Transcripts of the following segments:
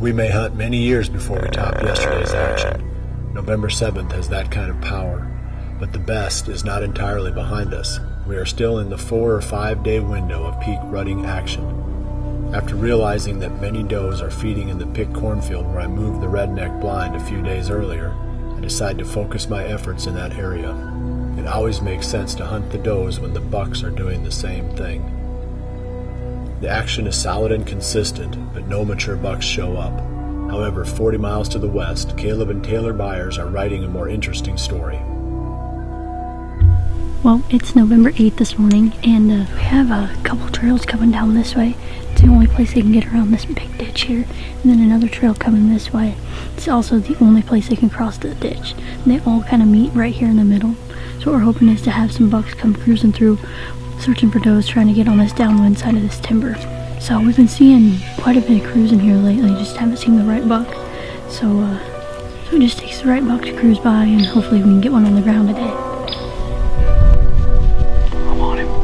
We may hunt many years before we top yesterday's action. November 7th has that kind of power, but the best is not entirely behind us. We are still in the 4 or 5 day window of peak rutting action. After realizing that many does are feeding in the pick cornfield where I moved the redneck blind a few days earlier, I decided to focus my efforts in that area. It always makes sense to hunt the does when the bucks are doing the same thing. The action is solid and consistent, but no mature bucks show up. However, 40 miles to the west, Caleb and Taylor Byers are writing a more interesting story. Well, it's November 8th this morning, and we have a couple trails coming down this way. It's the only place they can get around this big ditch here, and then another trail coming this way. It's also the only place they can cross the ditch. And they all kind of meet right here in the middle. So what we're hoping is to have some bucks come cruising through, searching for does, trying to get on this downwind side of this timber. So we've been seeing quite a bit of cruising here lately, just haven't seen the right buck. So it just takes the right buck to cruise by, and hopefully we can get one on the ground today. I'm on him.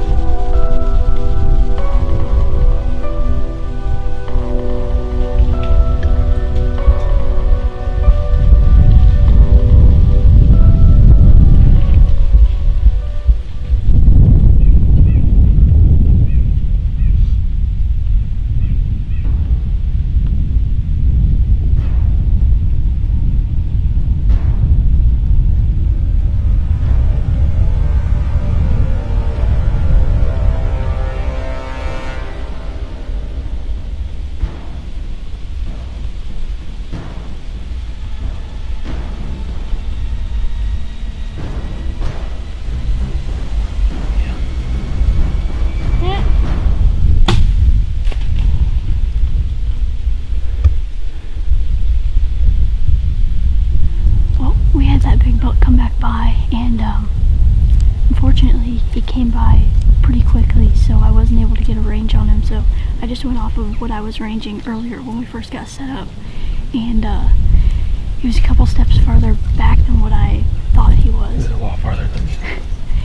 Unfortunately, he came by pretty quickly, so I wasn't able to get a range on him, so I just went off of what I was ranging earlier when we first got set up, and he was a couple steps farther back than what I thought he was. He was a lot farther than me.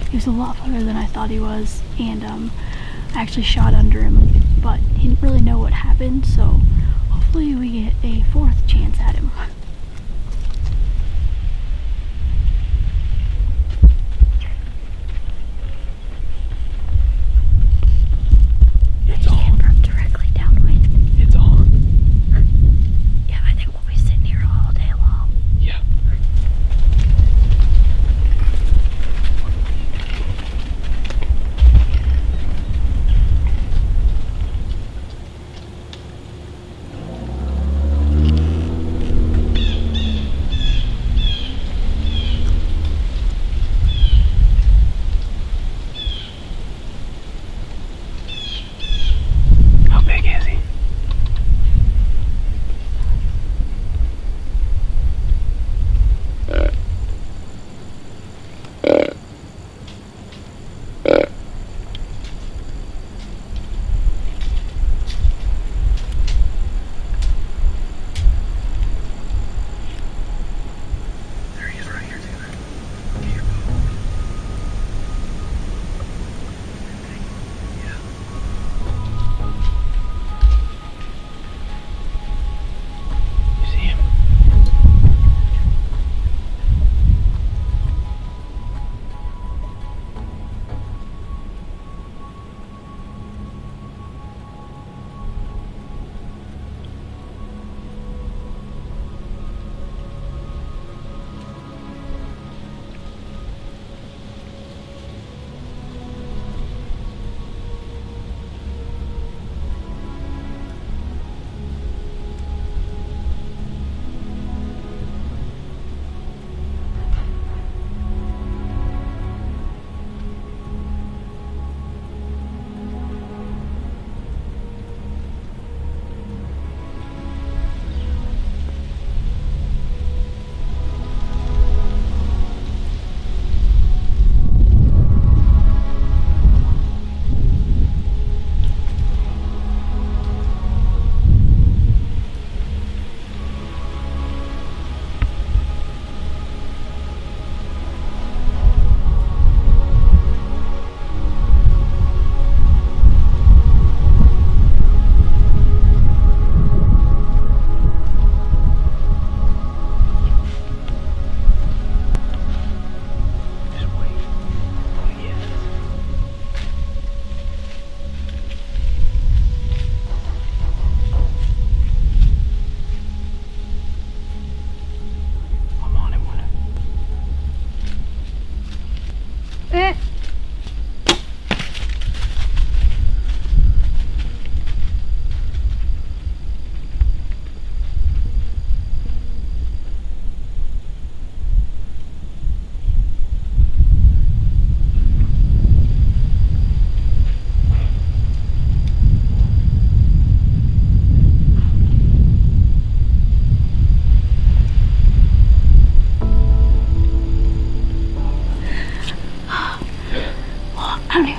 He was a lot farther than I thought he was, and I actually shot under him, but he didn't really know what happened, so hopefully we get a fourth chance at him.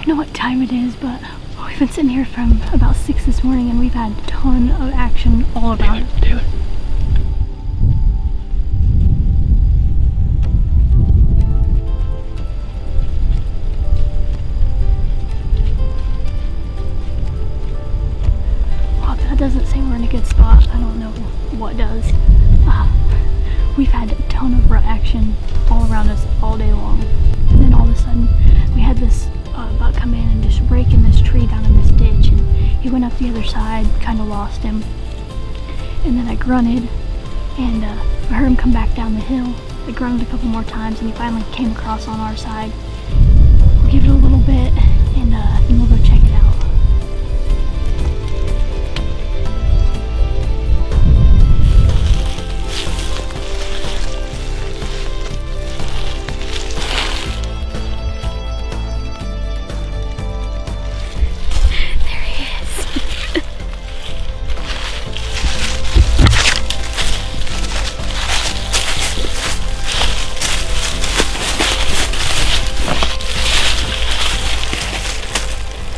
don't know what time it is, but we've been sitting here from about 6 this morning and we've had a ton of action all around. Taylor. Well, if that doesn't say we're in a good spot, I don't know what does. We've had a ton of rut action all around us all day long. And then all of a sudden, we had this buck come in and just rake in this tree down in this ditch. And he went up the other side, kind of lost him. And then I grunted, and I heard him come back down the hill. I grunted a couple more times, and he finally came across on our side. We'll give it a little bit, and then we'll go check it out.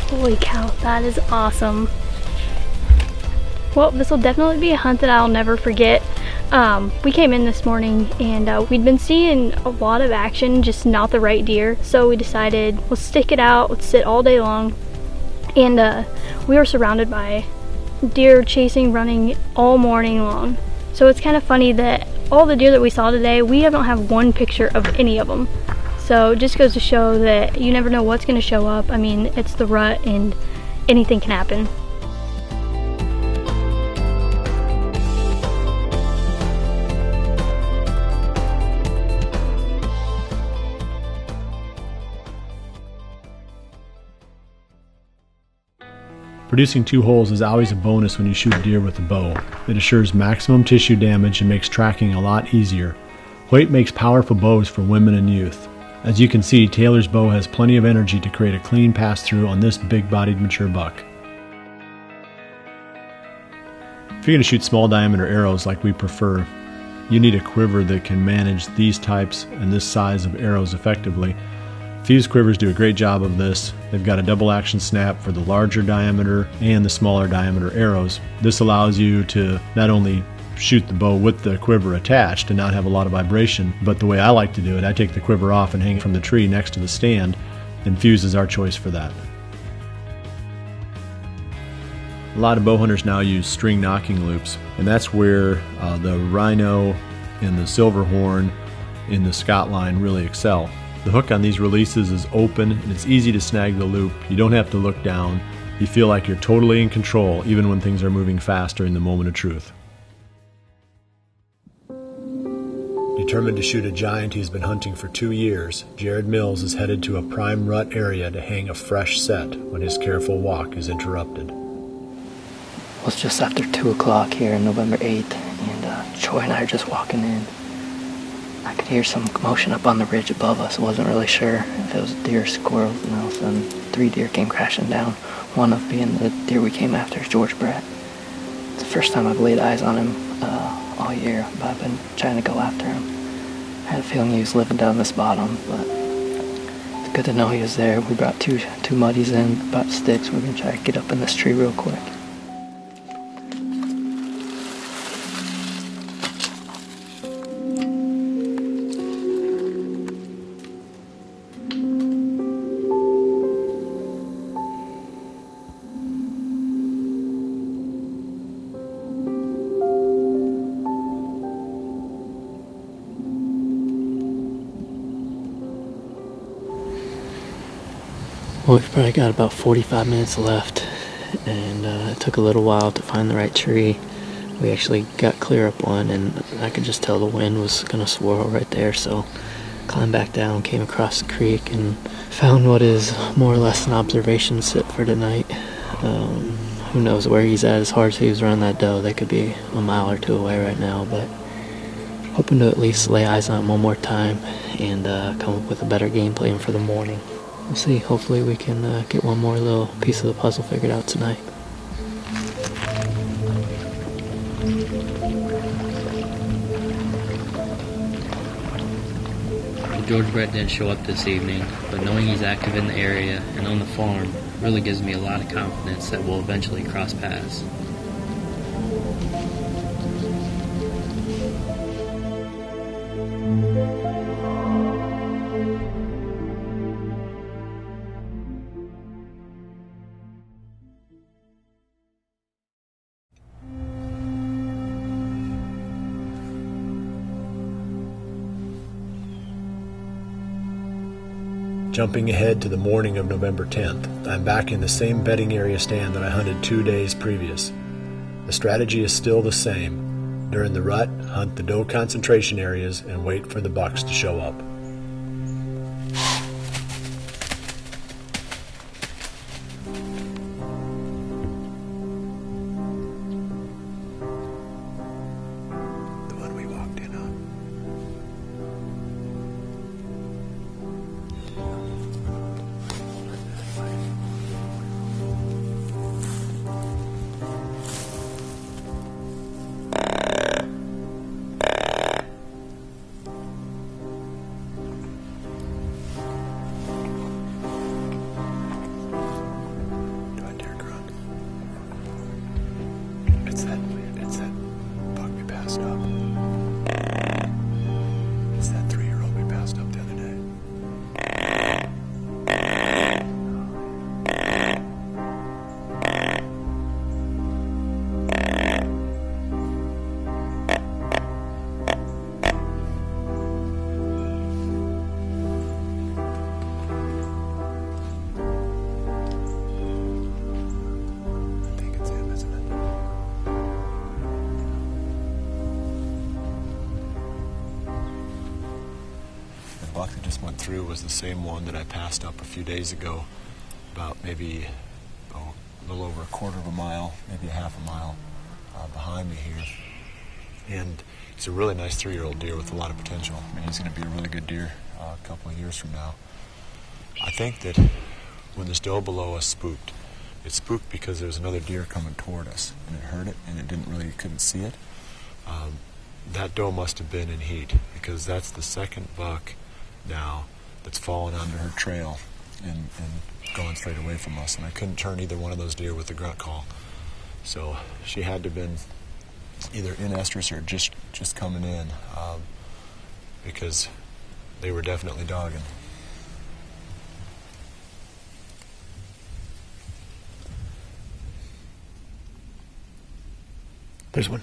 Holy cow, that is awesome. Well, this will definitely be a hunt that I'll never forget. We came in this morning and we'd been seeing a lot of action, just not the right deer. So we decided, let's stick it out, let's sit all day long. And we were surrounded by deer chasing, running all morning long. So it's kind of funny that all the deer that we saw today, we don't have one picture of any of them. So it just goes to show that you never know what's going to show up. I mean, it's the rut and anything can happen. Producing 2 holes is always a bonus when you shoot deer with a bow. It assures maximum tissue damage and makes tracking a lot easier. Hoyt makes powerful bows for women and youth. As you can see, Taylor's bow has plenty of energy to create a clean pass-through on this big-bodied mature buck. If you're going to shoot small diameter arrows like we prefer, you need a quiver that can manage these types and this size of arrows effectively. Fuse quivers do a great job of this. They've got a double action snap for the larger diameter and the smaller diameter arrows. This allows you to not only shoot the bow with the quiver attached and not have a lot of vibration, but the way I like to do it, I take the quiver off and hang it from the tree next to the stand, and Fuse is our choice for that. A lot of bow hunters now use string knocking loops, and that's where the rhino and the silver horn in the Scott line really excel. The hook on these releases is open and it's easy to snag the loop. You don't have to look down. You feel like you're totally in control even when things are moving fast during the moment of truth. Determined to shoot a giant he's been hunting for 2 years, Jared Mills is headed to a prime rut area to hang a fresh set when his careful walk is interrupted. Well, it's just after 2 o'clock here on November 8th, and Troy and I are just walking in. I could hear some commotion up on the ridge above us. I wasn't really sure if it was deer, squirrels, and all of a sudden 3 deer came crashing down. One of being the deer we came after, George Brett. It's the first time I've laid eyes on him all year, but I've been trying to go after him. I had a feeling he was living down this bottom, but it's good to know he was there. We brought two muddies in, brought sticks. We're going to try to get up in this tree real quick. Well, we've probably got about 45 minutes left, and it took a little while to find the right tree. We actually got clear up one, and I could just tell the wind was going to swirl right there, so climbed back down, came across the creek, and found what is more or less an observation sit for tonight. Who knows where he's at. As hard as he was around that doe, they could be a mile or 2 away right now, but hoping to at least lay eyes on him one more time and come up with a better game plan for the morning. We'll see. Hopefully we can get one more little piece of the puzzle figured out tonight. George Brett didn't show up this evening, but knowing he's active in the area and on the farm really gives me a lot of confidence that we'll eventually cross paths. Jumping ahead to the morning of November 10th, I'm back in the same bedding area stand that I hunted 2 days previous. The strategy is still the same. During the rut, hunt the doe concentration areas and wait for the bucks to show up. The one we walked in on. It's that buck we passed up. It's that 3-year-old we passed up the other day. I think it's him, isn't it? The buck that just went through was the same one that I passed up a few days ago, about maybe a little over a quarter of a mile, maybe a half a mile behind me here. And he's a really nice 3-year-old deer with a lot of potential. I mean, he's going to be a really good deer a couple of years from now. I think that when this doe below us spooked, it spooked because there was another deer coming toward us, and it heard it, and it couldn't see it. That doe must have been in heat, because that's the second buck now that's fallen under her trail and going straight away from us, and I couldn't turn either one of those deer with the grunt call. So she had to have been either in estrus or just coming in, because they were definitely dogging. There's one.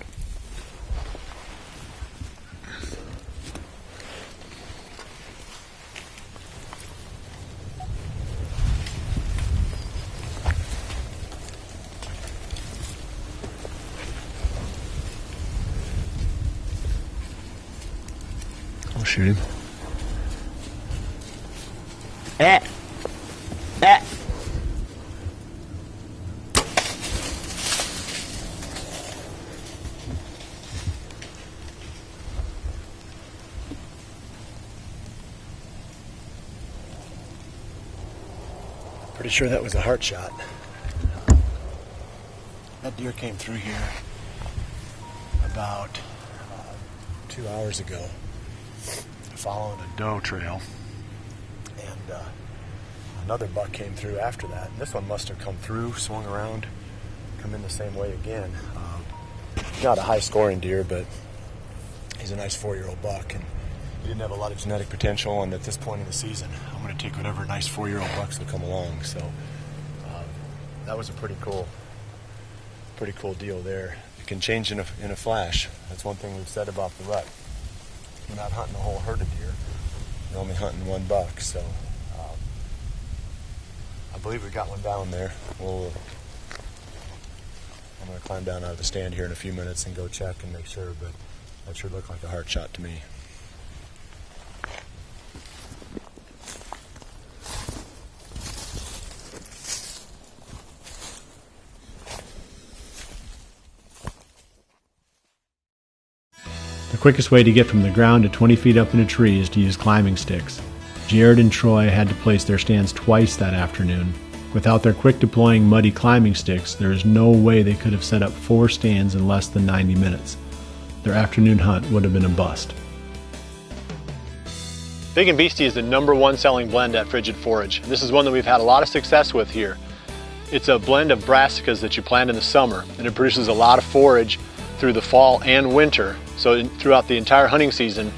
I'll shoot him. Pretty sure that was a heart shot. That deer came through here about 2 hours ago, following a doe trail, and another buck came through after that. This one must have come through, swung around, come in the same way again. Not a high-scoring deer, but he's a nice 4-year-old buck, and he didn't have a lot of genetic potential, and at this point in the season, I'm going to take whatever nice 4-year-old bucks will come along. So that was a pretty cool deal there. It can change in a flash. That's one thing we've said about the rut. We're not hunting a whole herd of deer. We're only hunting one buck. So I believe we got one down there. I'm going to climb down out of the stand here in a few minutes and go check and make sure, but that sure looked like a heart shot to me. The quickest way to get from the ground to 20 feet up in a tree is to use climbing sticks. Jared and Troy had to place their stands twice that afternoon. Without their quick deploying muddy climbing sticks, there is no way they could have set up 4 stands in less than 90 minutes. Their afternoon hunt would have been a bust. Big and Beastie is the #1 selling blend at Frigid Forage. This is one that we've had a lot of success with here. It's a blend of brassicas that you plant in the summer, and it produces a lot of forage through the fall and winter. So throughout the entire hunting season,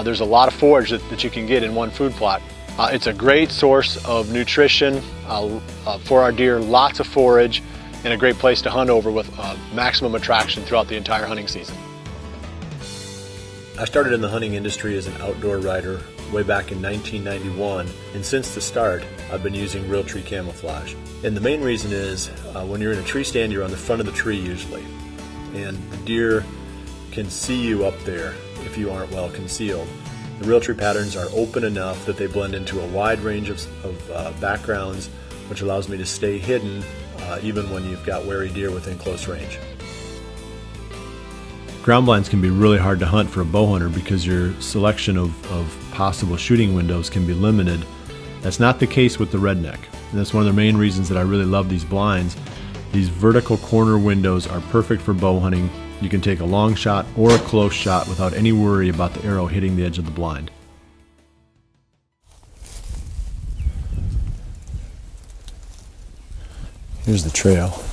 there's a lot of forage that you can get in one food plot. It's a great source of nutrition for our deer, lots of forage, and a great place to hunt over with maximum attraction throughout the entire hunting season. I started in the hunting industry as an outdoor rider way back in 1991, and since the start I've been using Realtree camouflage. And the main reason is when you're in a tree stand, you're on the front of the tree usually, and the deer can see you up there if you aren't well concealed. The Realtree patterns are open enough that they blend into a wide range of backgrounds, which allows me to stay hidden even when you've got wary deer within close range. Ground blinds can be really hard to hunt for a bow hunter because your selection of possible shooting windows can be limited. That's not the case with the redneck, and that's one of the main reasons that I really love these blinds. These vertical corner windows are perfect for bow hunting. You can take a long shot or a close shot without any worry about the arrow hitting the edge of the blind. Here's the trail.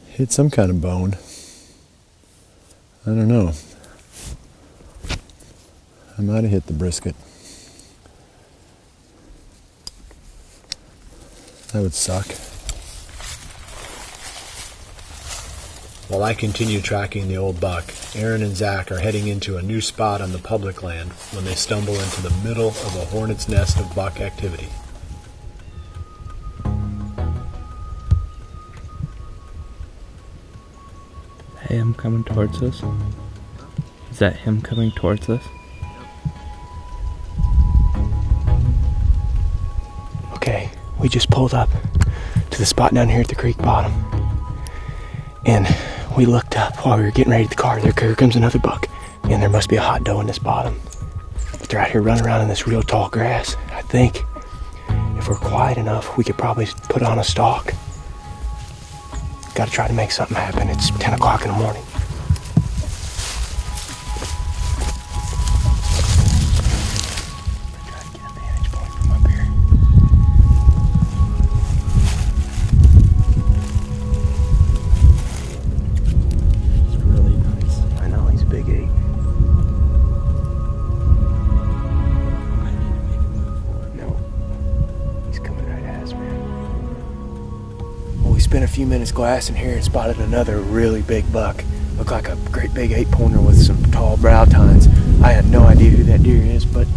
Hit some kind of bone. I don't know. I might have hit the brisket. That would suck. While I continue tracking the old buck, Aaron and Zach are heading into a new spot on the public land when they stumble into the middle of a hornet's nest of buck activity. Him coming towards us? Is that him coming towards us? Okay, we just pulled up to the spot down here at the creek bottom, and we looked up while we were getting ready to the car. Here comes another buck, and there must be a hot doe in this bottom. But they're out here running around in this real tall grass. I think if we're quiet enough, we could probably put on a stalk. Got to try to make something happen. It's 10 o'clock in the morning. Try to get a vantage point from up here. It's really nice. I know, he's a big 8. I need to make a move for it. No. He's coming right at us, man. Well, we spent a few minutes glassing here and spotted another really big buck. Looked like a great big 8-pointer with some tall brow tines. I had no idea who that deer is, but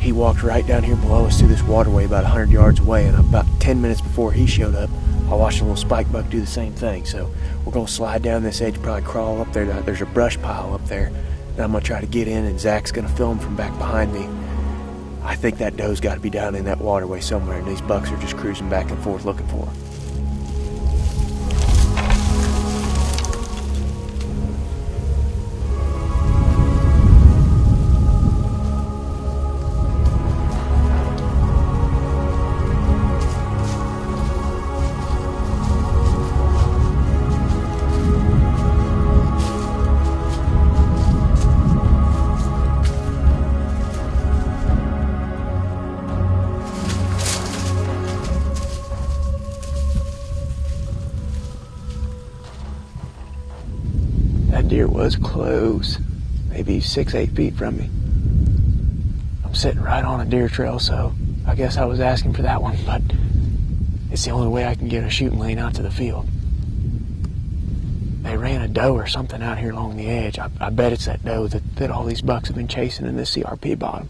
he walked right down here below us through this waterway about 100 yards away, and about 10 minutes before he showed up, I watched a little spike buck do the same thing. So we're going to slide down this edge, probably crawl up there. There's a brush pile up there, and I'm going to try to get in, and Zach's going to film from back behind me. I think that doe's got to be down in that waterway somewhere, and these bucks are just cruising back and forth looking for her. That deer was close, maybe 6-8 feet from me. I'm sitting right on a deer trail, so I guess I was asking for that one, but it's the only way I can get a shooting lane out to the field. They ran a doe or something out here along the edge. I bet it's that doe that all these bucks have been chasing in this CRP bottom.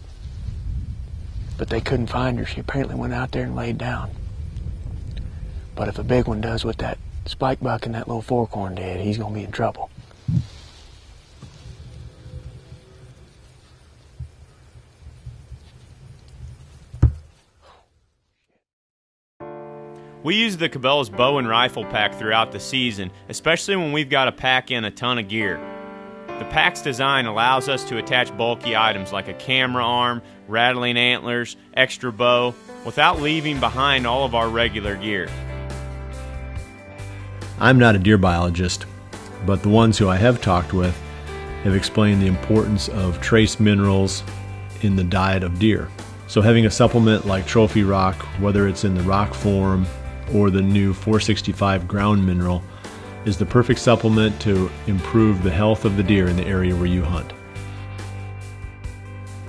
But they couldn't find her. She apparently went out there and laid down. But if a big one does what that spike buck and that little forkhorn did, he's going to be in trouble. We use the Cabela's bow and rifle pack throughout the season, especially when we've got to pack in a ton of gear. The pack's design allows us to attach bulky items like a camera arm, rattling antlers, extra bow, without leaving behind all of our regular gear. I'm not a deer biologist, but the ones who I have talked with have explained the importance of trace minerals in the diet of deer. So having a supplement like Trophy Rock, whether it's in the rock form or the new 465 ground mineral, is the perfect supplement to improve the health of the deer in the area where you hunt.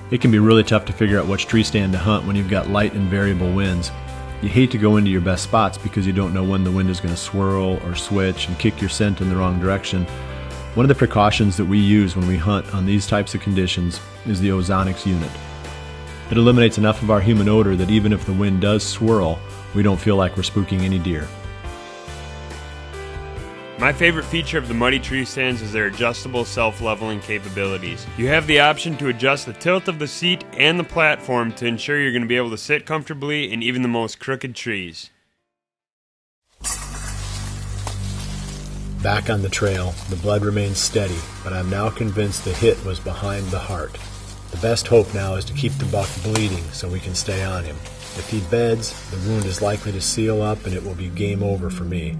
It can be really tough to figure out which tree stand to hunt when you've got light and variable winds. You hate to go into your best spots because you don't know when the wind is going to swirl or switch and kick your scent in the wrong direction. One of the precautions that we use when we hunt on these types of conditions is the ozonics unit. It eliminates enough of our human odor that even if the wind does swirl, we don't feel like we're spooking any deer. My favorite feature of the Muddy tree stands is their adjustable self-leveling capabilities. You have the option to adjust the tilt of the seat and the platform to ensure you're going to be able to sit comfortably in even the most crooked trees. Back on the trail, the blood remains steady, but I'm now convinced the hit was behind the heart. The best hope now is to keep the buck bleeding so we can stay on him. If he beds, the wound is likely to seal up and it will be game over for me.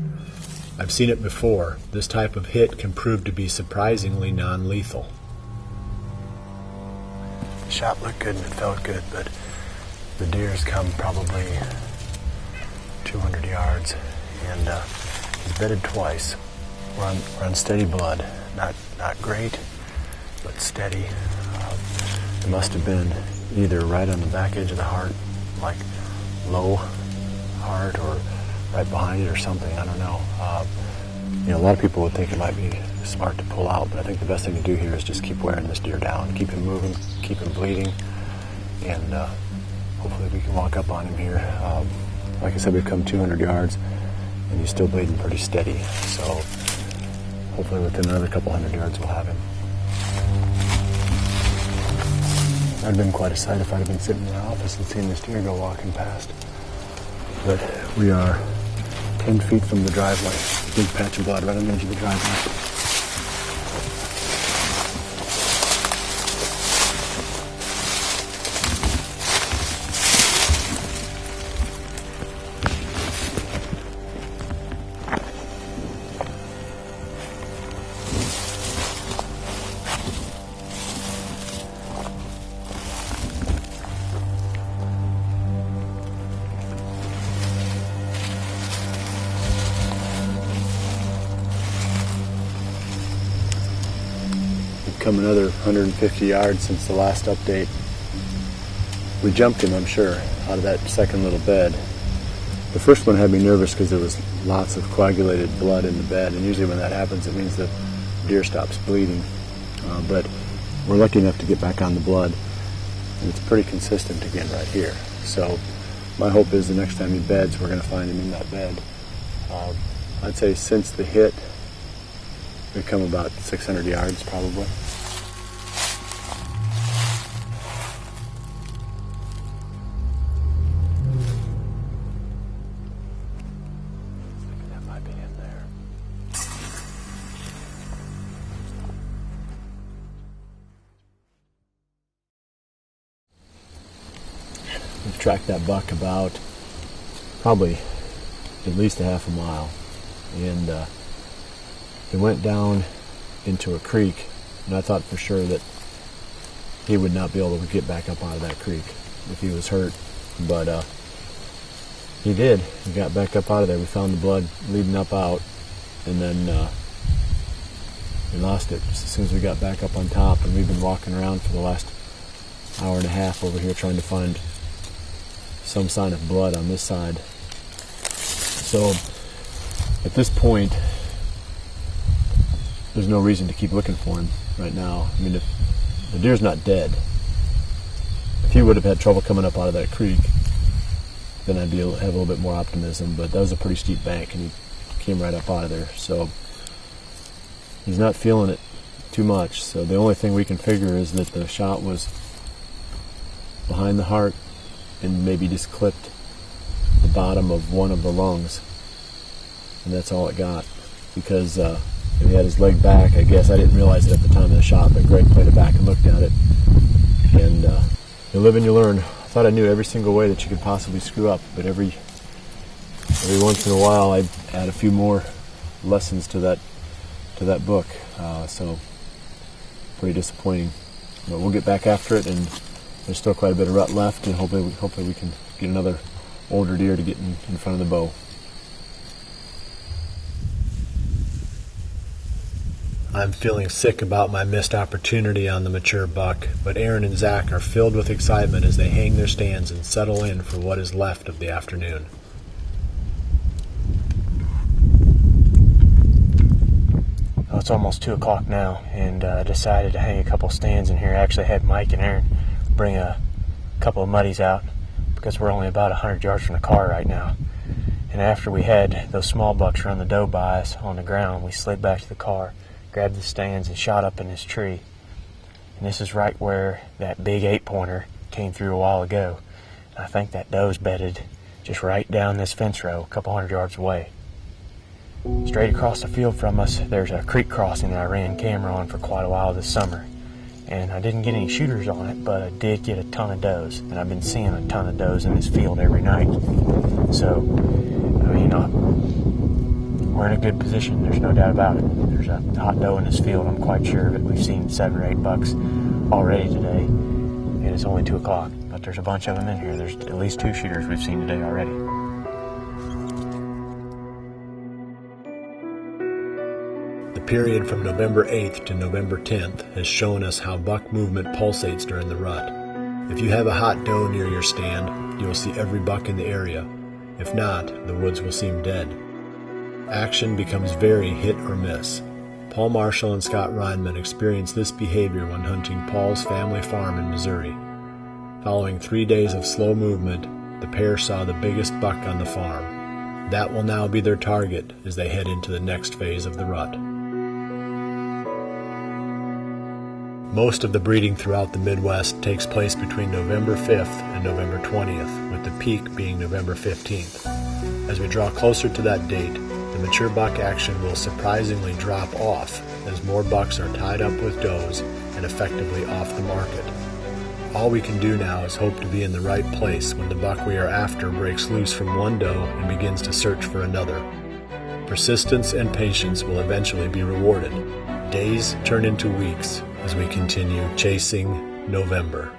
I've seen it before. This type of hit can prove to be surprisingly non-lethal. The shot looked good and it felt good, but the deer's come probably 200 yards, and he's bedded twice. We're on steady blood. Not great, but steady. It must have been either right on the back edge of the heart, like low heart, or right behind it or something. I don't know. A lot of people would think it might be smart to pull out, but I think the best thing to do here is just keep wearing this deer down, keep him moving, keep him bleeding, and hopefully we can walk up on him here. Like I said, we've come 200 yards, and he's still bleeding pretty steady, so hopefully within another couple hundred yards we'll have him. That'd have been quite a sight if I'd have been sitting in the office and seen this deer go walking past. But we are 10 feet from the driveway. Big patch of blood right on the edge of the driveway. Come another 150 yards since the last update. We jumped him, I'm sure, out of that second little bed. The first one had me nervous because there was lots of coagulated blood in the bed, and usually when that happens it means the deer stops bleeding. But we're lucky enough to get back on the blood, and it's pretty consistent again right here. So my hope is the next time he beds we're going to find him in that bed. I'd say since the hit we've come about 600 yards probably. That might be in there. We've tracked that buck about probably at least a half a mile, and he went down into a creek, and I thought for sure that he would not be able to get back up out of that creek if he was hurt, but he did. He got back up out of there. We found the blood leading up out, and then we lost it as soon as we got back up on top, and we've been walking around for the last hour and a half over here trying to find some sign of blood on this side. So at this point, there's no reason to keep looking for him right now. I mean, if the deer's not dead, if he would have had trouble coming up out of that creek, then I'd have a little bit more optimism, but that was a pretty steep bank and he came right up out of there. So he's not feeling it too much. So the only thing we can figure is that the shot was behind the heart and maybe just clipped the bottom of one of the lungs, and that's all it got, because he had his leg back. I guess I didn't realize it at the time of the shot, but Greg played it back and looked at it, and you live and you learn. I thought I knew every single way that you could possibly screw up, but every once in a while I'd add a few more lessons to that book. So pretty disappointing. But we'll get back after it, and there's still quite a bit of rut left, and hopefully we can get another older deer to get in front of the bow. I'm feeling sick about my missed opportunity on the mature buck, but Aaron and Zach are filled with excitement as they hang their stands and settle in for what is left of the afternoon. Well, it's almost 2 o'clock now, and I decided to hang a couple stands in here. I actually had Mike and Aaron bring a couple of muddies out because we're only about 100 yards from the car right now. And after we had those small bucks run the doe by us on the ground, we slid back to the car, grabbed the stands, and shot up in this tree. And this is right where that big 8-pointer came through a while ago. And I think that doe's bedded just right down this fence row, a couple 100 yards away. Straight across the field from us, there's a creek crossing that I ran camera on for quite a while this summer. And I didn't get any shooters on it, but I did get a ton of does. And I've been seeing a ton of does in this field every night. So, I mean, we're in a good position, there's no doubt about it. There's a hot doe in this field, I'm quite sure of it. We've seen 7 or 8 bucks already today, and it's only 2 o'clock, but there's a bunch of them in here. There's at least 2 shooters we've seen today already. The period from November 8th to November 10th has shown us how buck movement pulsates during the rut. If you have a hot doe near your stand, you will see every buck in the area. If not, the woods will seem dead. Action becomes very hit or miss. Paul Marshall and Scott Reinman experienced this behavior when hunting Paul's family farm in Missouri. Following 3 days of slow movement, the pair saw the biggest buck on the farm. That will now be their target as they head into the next phase of the rut. Most of the breeding throughout the Midwest takes place between November 5th and November 20th, with the peak being November 15th. As we draw closer to that date, the mature buck action will surprisingly drop off as more bucks are tied up with does and effectively off the market. All we can do now is hope to be in the right place when the buck we are after breaks loose from one doe and begins to search for another. Persistence and patience will eventually be rewarded. Days turn into weeks as we continue chasing November.